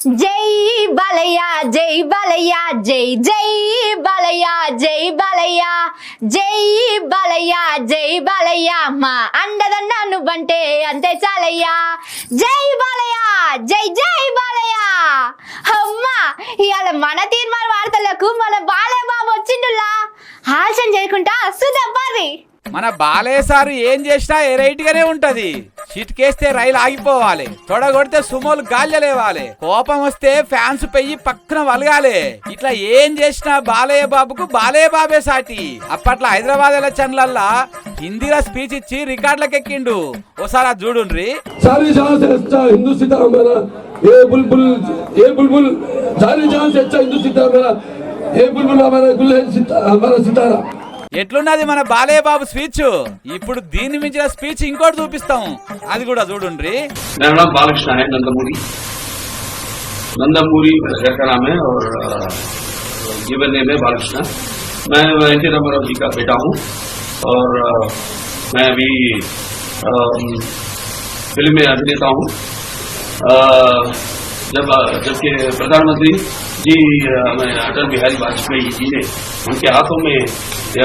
జై బాలయ్య జై బాలయ్య జై జై బాలయ్య జై బాలయ్య జై బాలయ్య జై బాలయ్య మా అండదన్న నువ్వంటే అంతే చాలయ్య జై బాలయ్య జై జై బాలయ్య అమ్మా ఇవాళ మన తీర్మాన వార్తలకు మన బాలయ్య బాబు వచ్చిండులా ఆలస్యం చేయకుండా సుదబ్బారి మన బాలయ్య సారు ఏం చేసినా ఎరైట్ గానే ఉంటది. చిట్కేస్తే రైలు ఆగిపోవాలి, తొడగొడితే సుమోలు గాల్యలేవాలి, కోపం వస్తే ఫ్యాన్స్ పెయ్యి పక్కన వలగాలి. ఇట్లా ఏం చేసినా బాలయ్య బాబుకు బాలయ్య బాబే సాటి. అప్పట్లో హైదరాబాద్ ఎలక్షన్లల్లా హిందీలో స్పీచ్ ఇచ్చి రికార్డులకు ఎక్కిండు. ఓసారి అది చూడుండ్రి. ఎట్లున్నది మన బాలయ్య బాబు స్పీచ్. ఇప్పుడు దీన్ని మించిన స్పీచ్ ఇంకోటి చూపిస్తాం, అది కూడా చూడండి. बालकृष्ण है नंदमूरी घर का नाम है और जीवन नेम है बालकृष्ण। मैं एनटी रामाराव जी का बेटा हूँ और मैं अभी फिल्म में अभिनेता हूँ। जबकि प्रधानमंत्री जी अटल बिहारी वाजपेयी जी ने उनके हाथों में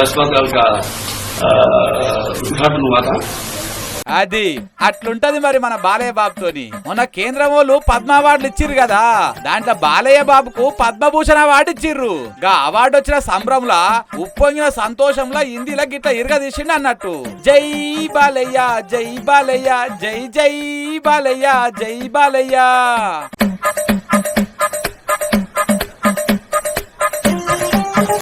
अस्पताल का उद्घाटन हुआ था। అది అట్లుంటది మరి మన బాలయ్య బాబుతోని. మొన్న కేంద్రం వాళ్ళు పద్మ అవార్డులు ఇచ్చిర్రు కదా, దాంట్లో బాలయ్య బాబుకు పద్మభూషణ్ అవార్డు ఇచ్చిర్రు. గా అవార్డు వచ్చిన సంబరంలా ఉప్పొంగిన సంతోషంలో హిందీలో గిట్ల ఇరగదీసిండు అన్నట్టు. జై బాలయ్య జై బాలయ్య జై జై బాలయ్య జై బాలయ్య.